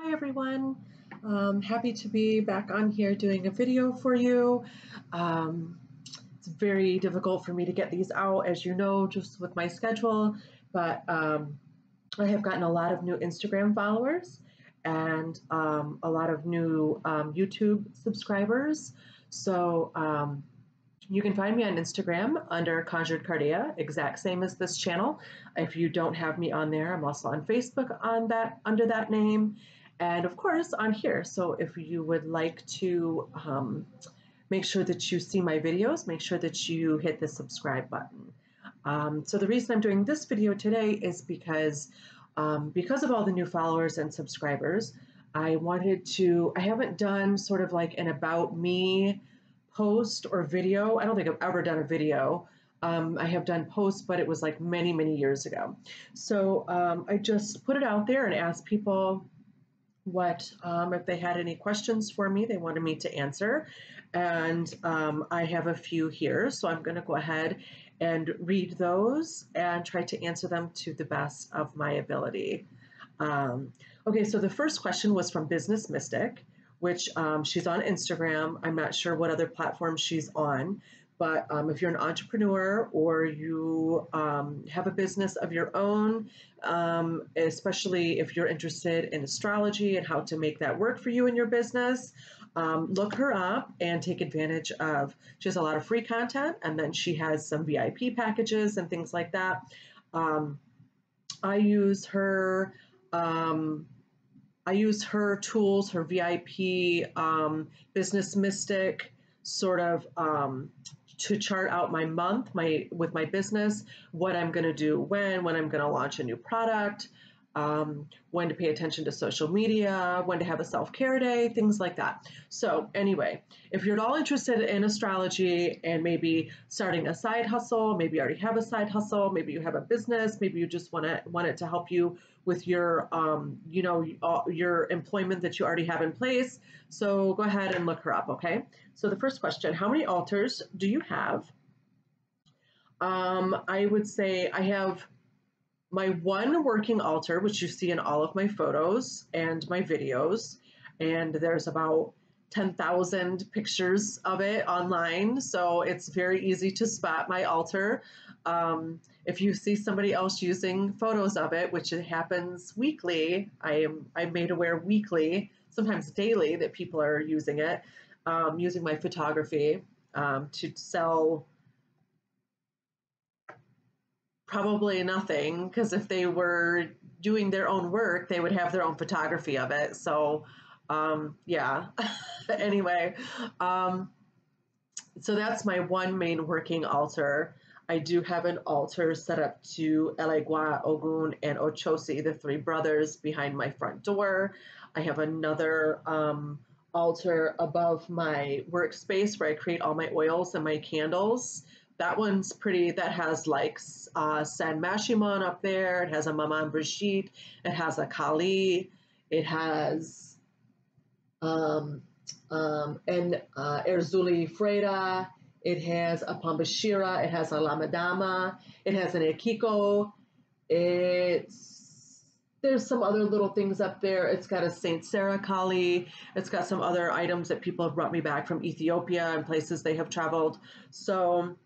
Hi everyone, happy to be back on here doing a video for you. Um, it's very difficult for me to get these out, as you know, just with my schedule, but I have gotten a lot of new Instagram followers and a lot of new YouTube subscribers. So you can find me on Instagram under Conjured Cardia, exact same as this channel. If you don't have me on there, I'm also on Facebook on that under that name, and of course on here. So if you would like to make sure that you see my videos, make sure that you hit the subscribe button. So the reason I'm doing this video today is because of all the new followers and subscribers, I haven't done sort of like an about me post or video. I don't think I've ever done a video. I have done posts, but it was like many, many years ago. So I just put it out there and asked people what if they had any questions for me they wanted me to answer. And I have a few here, so I'm going to go ahead and read those and try to answer them to the best of my ability. Okay, so the first question was from Business Mystic, which she's on Instagram. I'm not sure what other platform she's on, but if you're an entrepreneur or you have a business of your own, especially if you're interested in astrology and how to make that work for you in your business, look her up and take advantage of, she has a lot of free content, and then she has some VIP packages and things like that. I use her tools, her VIP Business Mystic, sort of to chart out my month, with my business, what I'm going to do when I'm going to launch a new product, when to pay attention to social media, when to have a self-care day, things like that. So anyway, if you're at all interested in astrology and maybe starting a side hustle, maybe you already have a side hustle, maybe you have a business, maybe you just want it to help you with your your employment that you already have in place, so go ahead and look her up. Okay, so the first question: how many altars do you have? I would say I have my one working altar, which you see in all of my photos and my videos, and there's about 10,000 pictures of it online, so it's very easy to spot my altar. If you see somebody else using photos of it, which it happens weekly, I'm made aware weekly, sometimes daily, that people are using it, using my photography to sell probably nothing, because if they were doing their own work, they would have their own photography of it. So yeah, anyway, so that's my one main working altar. I do have an altar set up to Elegua, Ogun, and Ochosi, the three brothers, behind my front door. I have another altar above my workspace where I create all my oils and my candles. That one's pretty. That has like San Mashimon up there. It has a Maman Brigitte. It has a Kali. It has and Erzuli Freda. It has a Pambashira. It has a Lamadama. It has an Ekiko. There's some other little things up there. It's got a Saint Sarah Kali. It's got some other items that people have brought me back from Ethiopia and places they have traveled. So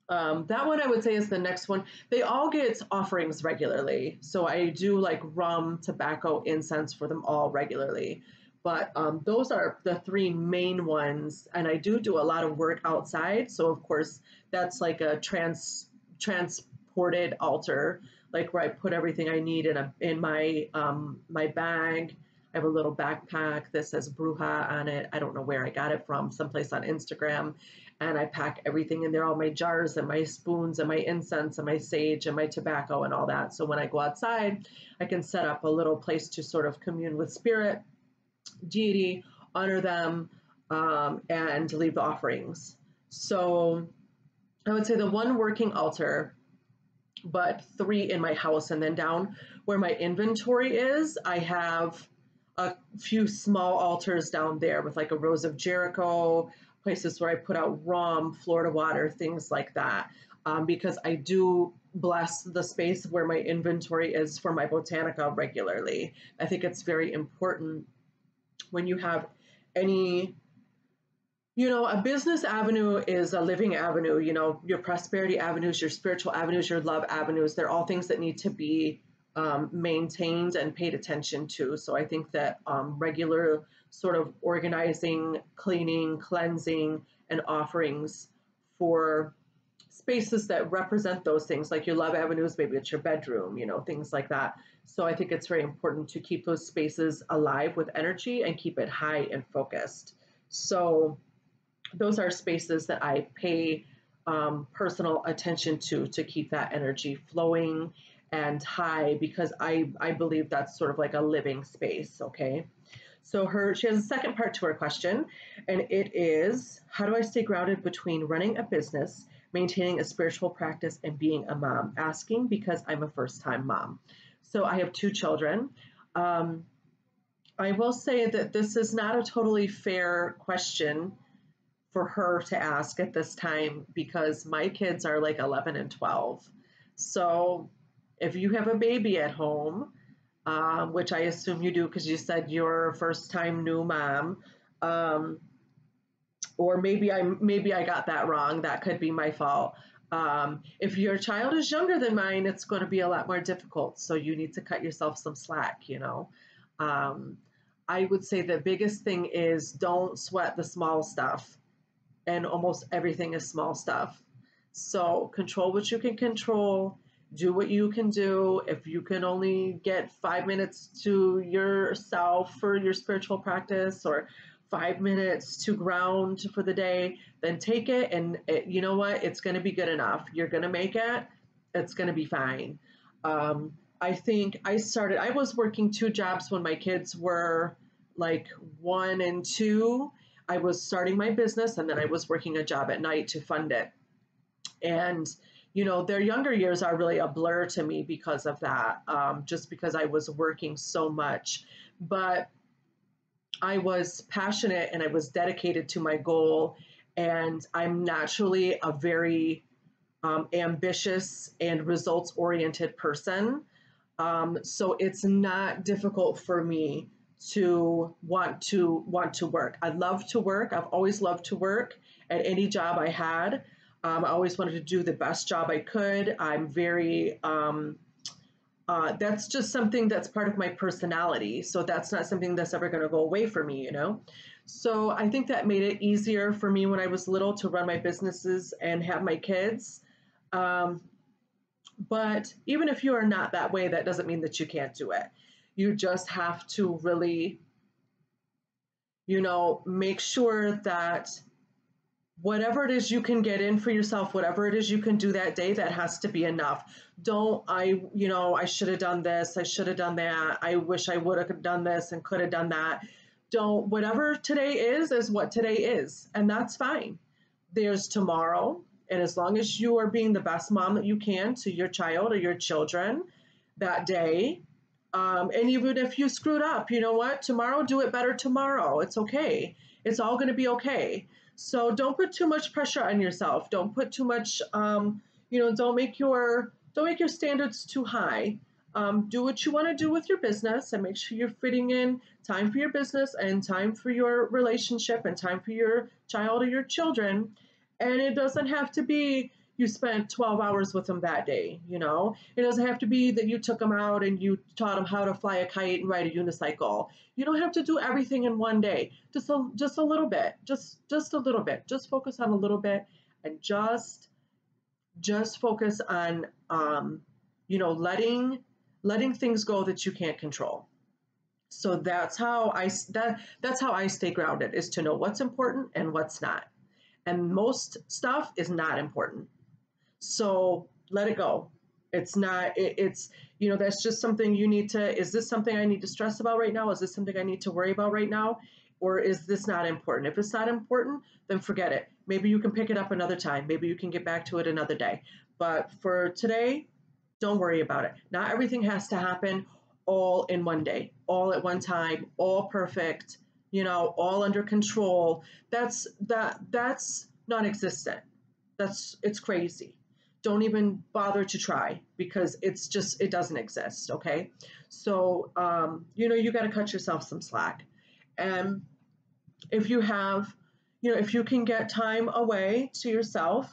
that one I would say is the next one. They all get offerings regularly. So I do like rum, tobacco, incense for them all regularly. But those are the three main ones. And I do a lot of work outside. So of course, that's like a transported altar, like where I put everything I need in my my bag. I have a little backpack that says Bruja on it. I don't know where I got it from, someplace on Instagram. And I pack everything in there, all my jars and my spoons and my incense and my sage and my tobacco and all that. So when I go outside, I can set up a little place to sort of commune with spirit, deity, honor them, and leave the offerings. So I would say the one working altar, but three in my house, and then down where my inventory is, I have a few small altars down there with like a Rose of Jericho, places where I put out rum, Florida water, things like that. because I do bless the space where my inventory is for my botanica regularly. I think it's very important when you have any, a business avenue is a living avenue. Your prosperity avenues, your spiritual avenues, your love avenues, they're all things that need to be maintained and paid attention to. So I think that regular sort of organizing, cleaning, cleansing, and offerings for spaces that represent those things, like your love avenues, maybe it's your bedroom, things like that. So I think it's very important to keep those spaces alive with energy and keep it high and focused. So those are spaces that I pay personal attention to keep that energy flowing and high, because I believe that's sort of like a living space. Okay. So she has a second part to her question, and it is, how do I stay grounded between running a business, maintaining a spiritual practice, and being a mom? Asking because I'm a first-time mom. So I have 2 children. I will say that this is not a totally fair question for her to ask at this time, because my kids are like 11 and 12. So if you have a baby at home, which I assume you do because you said you're a first-time new mom, or maybe I got that wrong. That could be my fault. If your child is younger than mine, it's going to be a lot more difficult. So you need to cut yourself some slack. I would say the biggest thing is don't sweat the small stuff, and almost everything is small stuff. So control what you can control. Do what you can do. If you can only get 5 minutes to yourself for your spiritual practice, or 5 minutes to ground for the day, then take it. And you know what? It's going to be good enough. You're going to make it. It's going to be fine. I think I was working 2 jobs when my kids were like 1 and 2. I was starting my business, and then I was working a job at night to fund it. And their younger years are really a blur to me because of that, just because I was working so much. But I was passionate and I was dedicated to my goal. And I'm naturally a very ambitious and results-oriented person. So it's not difficult for me to want to work. I love to work. I've always loved to work at any job I had. I always wanted to do the best job I could. I'm very, that's just something that's part of my personality. So that's not something that's ever going to go away for me, So I think that made it easier for me when I was little to run my businesses and have my kids. But even if you are not that way, that doesn't mean that you can't do it. You just have to really, make sure that whatever it is you can get in for yourself, whatever it is you can do that day, that has to be enough. I should have done this, I should have done that, I wish I would have done this and could have done that. Whatever today is what today is, and that's fine. There's tomorrow, and as long as you are being the best mom that you can to your child or your children that day, and even if you screwed up, you know what? Tomorrow, do it better tomorrow. It's okay. It's all going to be okay. So don't put too much pressure on yourself. Don't put too much, don't make your standards too high. Do what you want to do with your business, and make sure you're fitting in time for your business and time for your relationship and time for your child or your children. And it doesn't have to be you spent 12 hours with them that day. It doesn't have to be that you took them out and you taught them how to fly a kite and ride a unicycle. You don't have to do everything in one day. Just a little bit, just a little bit. Just focus on a little bit, and just focus on, letting things go that you can't control. So that's how I stay grounded, is to know what's important and what's not. And most stuff is not important. So let it go. It's not, that's just something you need to, is this something I need to stress about right now? Is this something I need to worry about right now? Or is this not important? If it's not important, then forget it. Maybe you can pick it up another time. Maybe you can get back to it another day. But for today, don't worry about it. Not everything has to happen all in one day, all at one time, all perfect, all under control. That's non-existent. It's crazy. don't even bother to try, because it's just, it doesn't exist. Okay. So, you got to cut yourself some slack. And if you have, if you can get time away to yourself,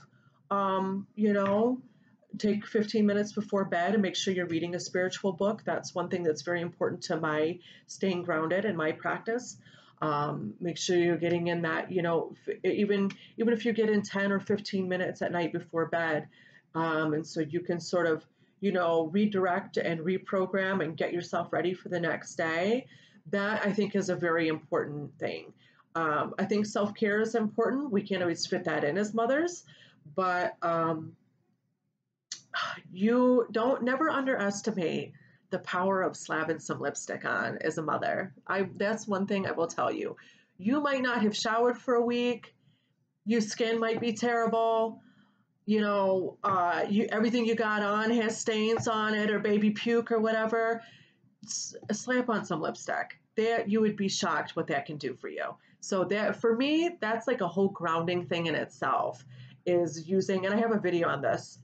you know, take 15 minutes before bed and make sure you're reading a spiritual book. That's one thing that's very important to my staying grounded in my practice. Make sure you're getting in that, even if you get in 10 or 15 minutes at night before bed, and so you can sort of, redirect and reprogram and get yourself ready for the next day. That, I think, is a very important thing. I think self-care is important. We can't always fit that in as mothers, but you don't never underestimate the power of slapping some lipstick on as a mother. That's one thing I will tell you. You might not have showered for a week. Your skin might be terrible. Everything you got on has stains on it or baby puke or whatever. Slap on some lipstick. That, you would be shocked what that can do for you. So that, for me, that's like a whole grounding thing in itself, is using, and I have a video on this,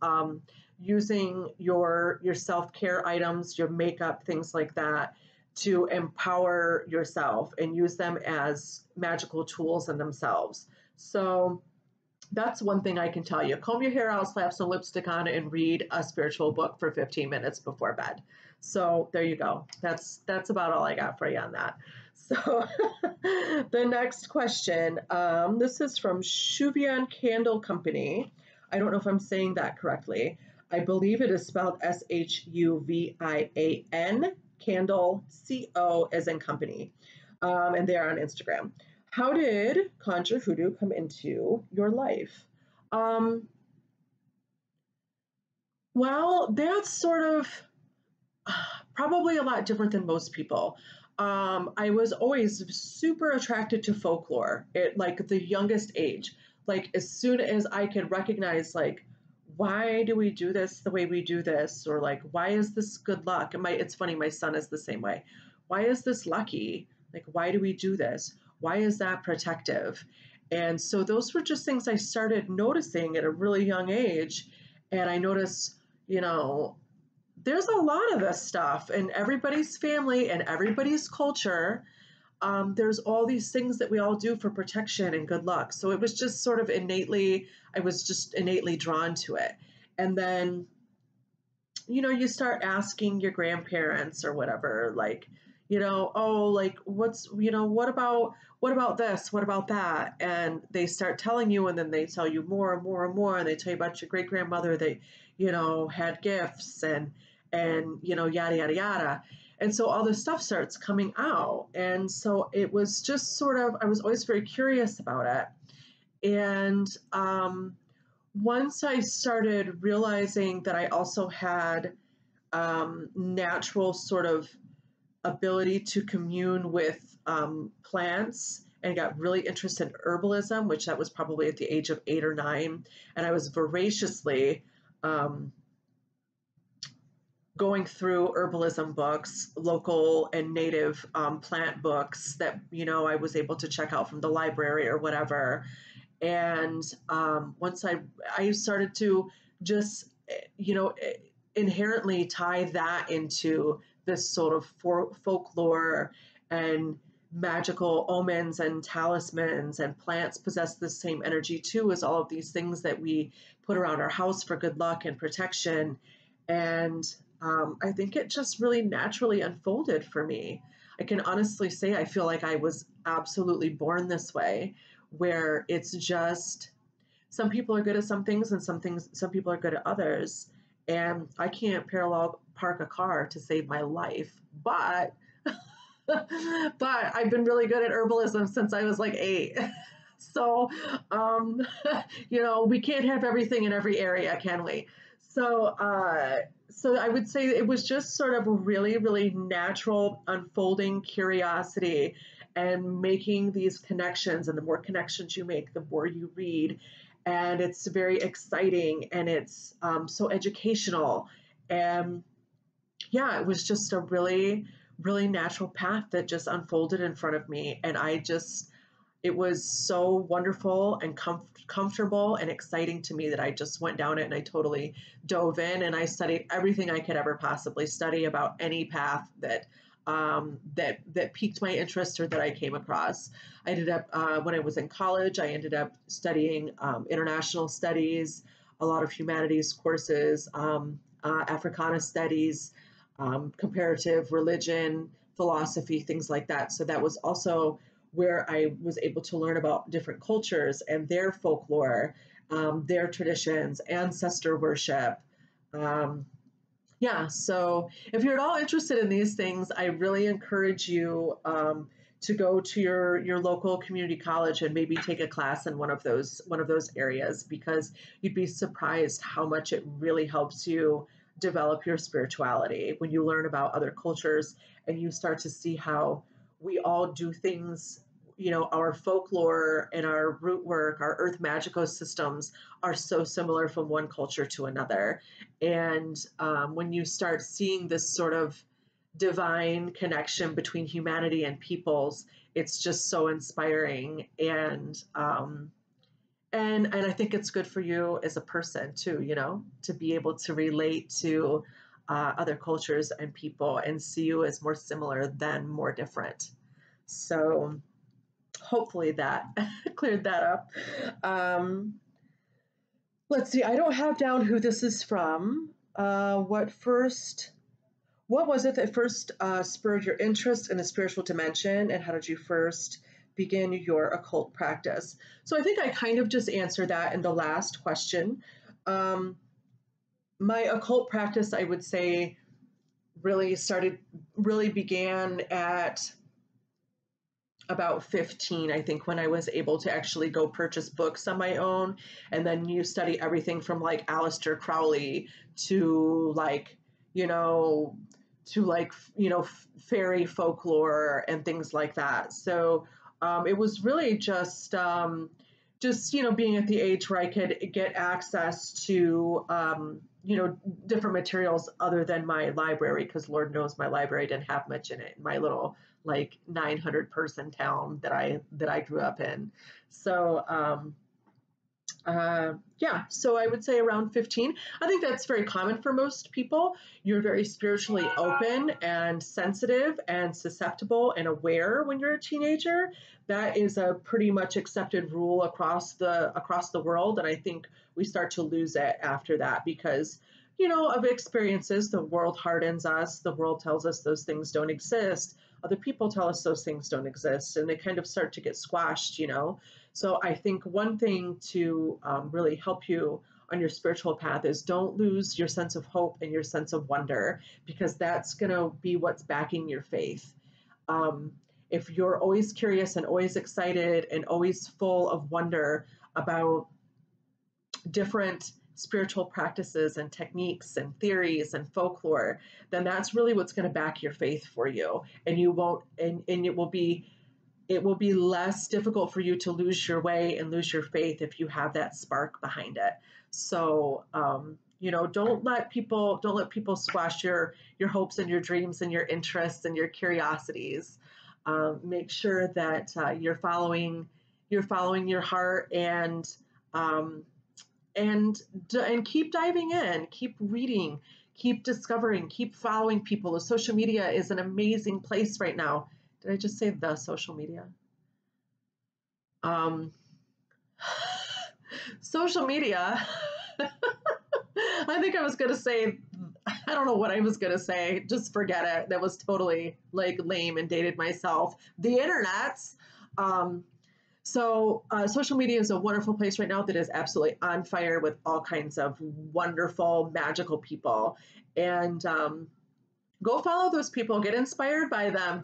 using your self-care items, your makeup, things like that, to empower yourself and use them as magical tools in themselves. So that's one thing I can tell you. Comb your hair out, slap some lipstick on, and read a spiritual book for 15 minutes before bed. So there you go. That's about all I got for you on that. So the next question, this is from Shuvian Candle Company. I don't know if I'm saying that correctly. I believe it is spelled Shuvian, Candle, CO as in company. And they're on Instagram. How did conjure hoodoo come into your life? Well, that's sort of probably a lot different than most people. I was always super attracted to folklore at like the youngest age. Like as soon as I could recognize, like, why do we do this the way we do this? Or like, why is this good luck? And it's funny, my son is the same way. Why is this lucky? Like, why do we do this? Why is that protective? And so those were just things I started noticing at a really young age. And I noticed, there's a lot of this stuff in everybody's family and everybody's culture. There's all these things that we all do for protection and good luck. So it was just sort of I was just innately drawn to it. And then, you start asking your grandparents or whatever, like, oh, like, what about this? What about that? And they start telling you, and then they tell you more and more and more, and they tell you about your great grandmother that, had gifts and, yada, yada, yada. And so all this stuff starts coming out. And so it was just sort of, I was always very curious about it. And once I started realizing that I also had natural sort of ability to commune with plants, and got really interested in herbalism, which that was probably at the age of 8 or 9. And I was voraciously going through herbalism books, local and native plant books that, I was able to check out from the library or whatever. And once I started to just, inherently tie that into this sort of folklore and magical omens and talismans, and plants possess the same energy too as all of these things that we put around our house for good luck and protection. And I think it just really naturally unfolded for me. I can honestly say I feel like I was absolutely born this way, where it's just, some people are good at some things and some people are good at others. And I can't parallel park a car to save my life, but I've been really good at herbalism since I was like 8. So, we can't have everything in every area, can we? So, so I would say it was just sort of a really, really natural unfolding curiosity and making these connections. And the more connections you make, the more you read. And it's very exciting, and it's so educational. And yeah, it was just a really, really natural path that just unfolded in front of me. And I just, it was so wonderful and comfortable and exciting to me that I just went down it and I totally dove in and I studied everything I could ever possibly study about any path that that piqued my interest or that I came across. I ended up when I was in college, I ended up studying international studies, a lot of humanities courses, Africana studies, comparative religion, philosophy, things like that. So that was also where I was able to learn about different cultures and their folklore, their traditions, ancestor worship. Um, yeah, so if you're at all interested in these things, I really encourage you to go to your local community college and maybe take a class in one of those areas, because you'd be surprised how much it really helps you develop your spirituality when you learn about other cultures and you start to see how we all do things. You know, our folklore and our root work, our earth magical systems are so similar from one culture to another. And when you start seeing this sort of divine connection between humanity and peoples, it's just so inspiring. And I think it's good for you as a person too, you know, to be able to relate to other cultures and people and see you as more similar than more different. So hopefully that cleared that up. Let's see, I don't have down who this is from. What was it that first spurred your interest in the spiritual dimension, and how did you first begin your occult practice? So I think I kind of just answered that in the last question. Um, my occult practice, I would say, really began at about 15, I think, when I was able to actually go purchase books on my own. And then you study everything from like Aleister Crowley to like, you know, fairy folklore and things like that. So it was really just, being at the age where I could get access to, different materials other than my library, because Lord knows my library didn't have much in it. My little like 900 person town that I grew up in. So yeah, so I would say around 15. I think that's very common for most people. You're very spiritually open and sensitive and susceptible and aware when you're a teenager. That is a pretty much accepted rule across the world, and I think we start to lose it after that because of experiences. The world hardens us. The world tells us those things don't exist. Other people tell us those things don't exist, and they kind of start to get squashed. So I think one thing to really help you on your spiritual path is don't lose your sense of hope and your sense of wonder, because that's going to be what's backing your faith. If you're always curious and always excited and always full of wonder about different spiritual practices and techniques and theories and folklore, then that's really what's going to back your faith for you. And you won't, and it will be less difficult for you to lose your way and lose your faith if you have that spark behind it. So, don't let people squash your hopes and your dreams and your interests and your curiosities. Make sure that you're following your heart, um, and keep diving in, keep reading, keep discovering, keep following people. The social media is an amazing place right now. Did I just say the social media? Um, social media. I think I was going to say, I don't know what I was going to say. Just forget it. That was totally like lame and dated myself. The internet's. So social media is a wonderful place right now that is absolutely on fire with all kinds of wonderful, magical people. And go follow those people, get inspired by them,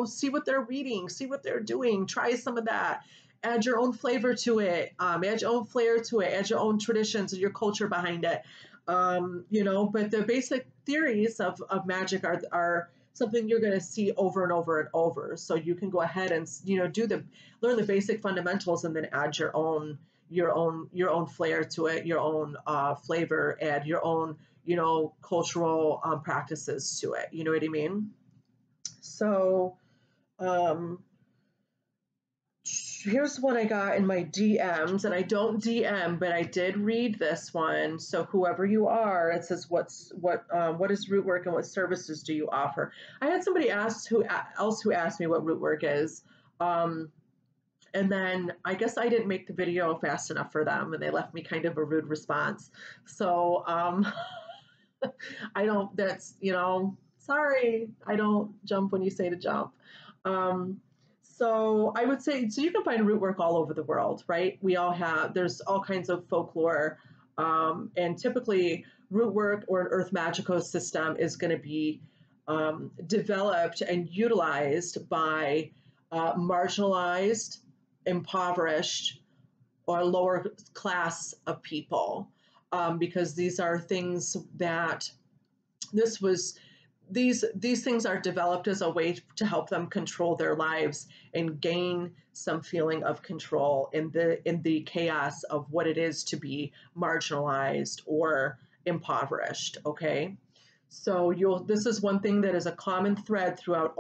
see what they're reading, see what they're doing, try some of that, add your own flavor to it, add your own flair to it, add your own traditions and your culture behind it. But the basic theories of magic are something you're going to see over and over and over. So you can go ahead and, learn the basic fundamentals and then add your own flair to it, your own flavor, add your own cultural practices to it. You know what I mean? So, um, here's what I got in my DMs, and I don't DM, but I did read this one. So whoever you are, it says, what is rootwork and what services do you offer? I had somebody else who asked me what rootwork is. And then I guess I didn't make the video fast enough for them, and they left me kind of a rude response. So I don't, that's, sorry, I don't jump when you say to jump. So I would say, so you can find root work all over the world, right? There's all kinds of folklore. And typically root work or an earth magical system is going to be developed and utilized by marginalized, impoverished, or lower class of people, because these are things that these things are developed as a way to help them control their lives and gain some feeling of control in the chaos of what it is to be marginalized or impoverished. Okay, so this is one thing that is a common thread throughout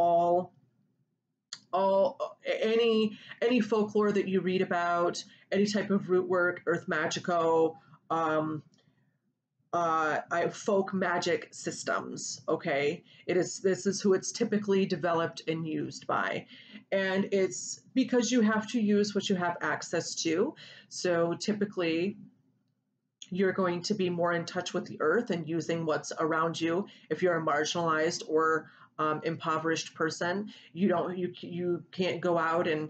any folklore that you read about, any type of root work, earth magico, folk magic systems. Okay, this is who it's typically developed and used by, and it's because you have to use what you have access to. So typically you're going to be more in touch with the earth and using what's around you. If you're a marginalized or impoverished person, you can't go out and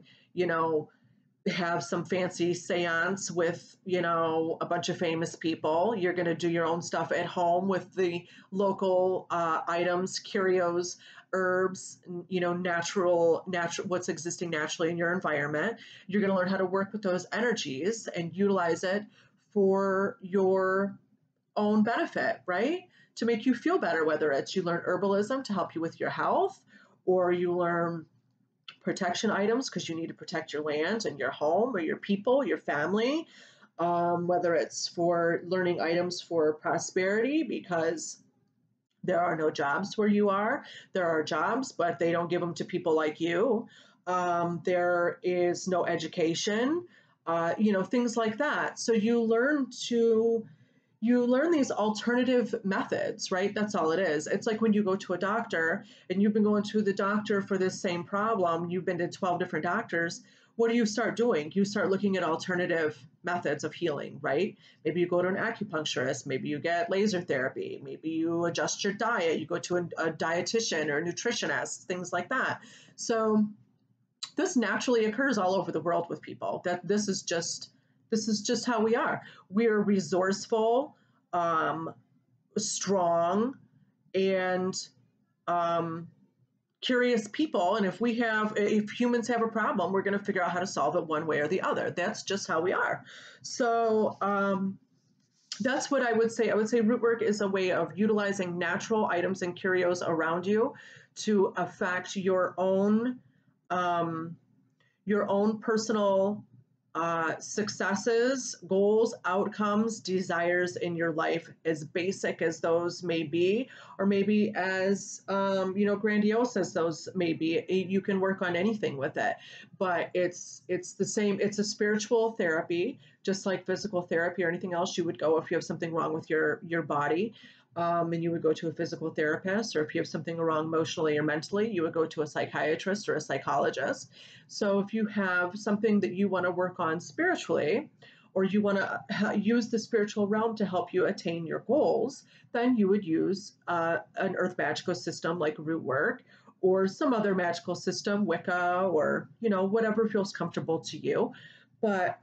have some fancy seance with a bunch of famous people. You're going to do your own stuff at home with the local items, curios, herbs, natural what's existing naturally in your environment. You're going to learn how to work with those energies and utilize it for your own benefit, right? To make you feel better, whether it's you learn herbalism to help you with your health, or you learn protection items because you need to protect your land and your home or your people, your family, whether it's for learning items for prosperity because there are no jobs where you are. There are jobs, but they don't give them to people like you. There is no education, things like that. So you learn these alternative methods, right? That's all it is. It's like when you go to a doctor and you've been going to the doctor for this same problem, you've been to 12 different doctors. What do you start doing? You start looking at alternative methods of healing, right? Maybe you go to an acupuncturist, maybe you get laser therapy, maybe you adjust your diet, you go to a dietitian or a nutritionist, things like that. So this naturally occurs all over the world with people. This is just how we are. We're resourceful, strong, and curious people. And if humans have a problem, we're going to figure out how to solve it one way or the other. That's just how we are. So that's what I would say. I would say root work is a way of utilizing natural items and curios around you to affect your own personal successes, goals, outcomes, desires in your life, as basic as those may be, or maybe as grandiose as those may be. You can work on anything with it, but it's the same. It's a spiritual therapy, just like physical therapy or anything else. You would go if you have something wrong with your body. And you would go to a physical therapist, or if you have something wrong emotionally or mentally, you would go to a psychiatrist or a psychologist. So if you have something that you want to work on spiritually, or you want to use the spiritual realm to help you attain your goals, then you would use an earth magical system like root work, or some other magical system, Wicca, or whatever feels comfortable to you. But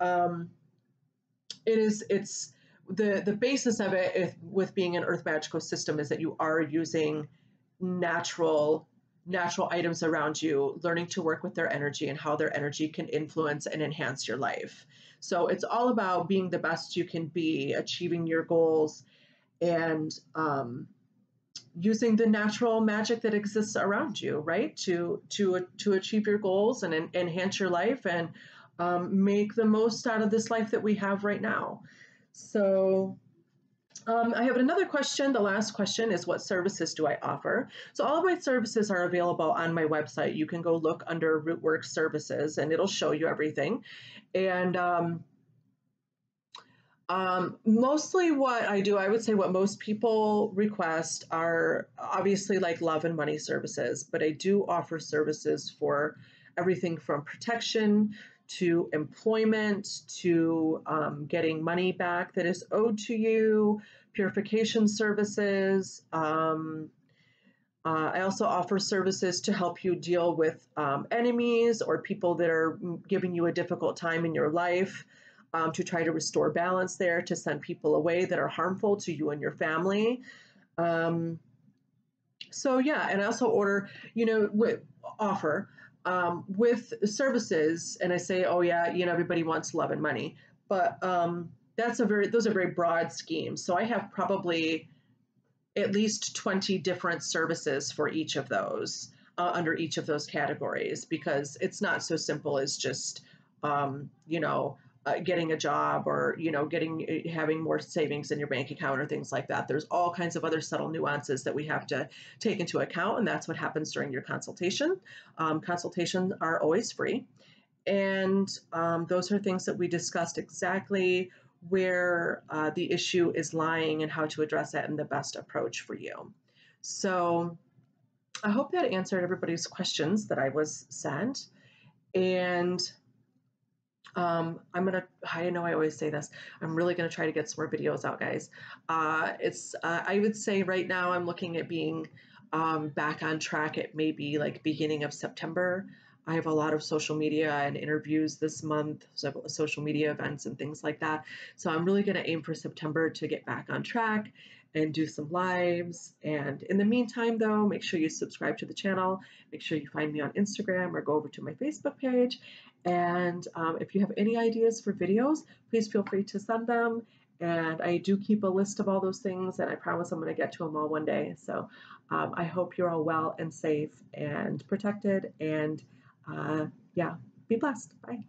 it's the basis of it with being an earth magical system is that you are using natural items around you, learning to work with their energy and how their energy can influence and enhance your life. So it's all about being the best you can be, achieving your goals, and using the natural magic that exists around you, right? To achieve your goals and enhance your life and make the most out of this life that we have right now. So I have another question. The last question is, what services do I offer? So all of my services are available on my website. You can go look under rootwork services and it'll show you everything. And mostly what I do, I would say what most people request are obviously like love and money services, but I do offer services for everything from protection to employment to getting money back that is owed to you, purification services. I also offer services to help you deal with enemies or people that are giving you a difficult time in your life, to try to restore balance there, to send people away that are harmful to you and your family. Um, so yeah, and I also order, offer with services, and I say, oh yeah, everybody wants love and money, but those are very broad schemes. So I have probably at least 20 different services for each of those, under each of those categories, because it's not so simple as just getting a job, or having more savings in your bank account or things like that. There's all kinds of other subtle nuances that we have to take into account, and that's what happens during your consultation. Consultations are always free, and those are things that we discussed exactly where the issue is lying and how to address it and the best approach for you. So I hope that answered everybody's questions that I was sent. And I know I always say this, I'm really going to try to get some more videos out, guys. I would say right now I'm looking at being back on track at maybe like beginning of September. I have a lot of social media and interviews this month, so social media events and things like that. So I'm really going to aim for September to get back on track and do some lives. And in the meantime, though, make sure you subscribe to the channel. Make sure you find me on Instagram or go over to my Facebook page. And if you have any ideas for videos, please feel free to send them. And I do keep a list of all those things, and I promise I'm going to get to them all one day. So I hope you're all well and safe and protected. And yeah, be blessed. Bye.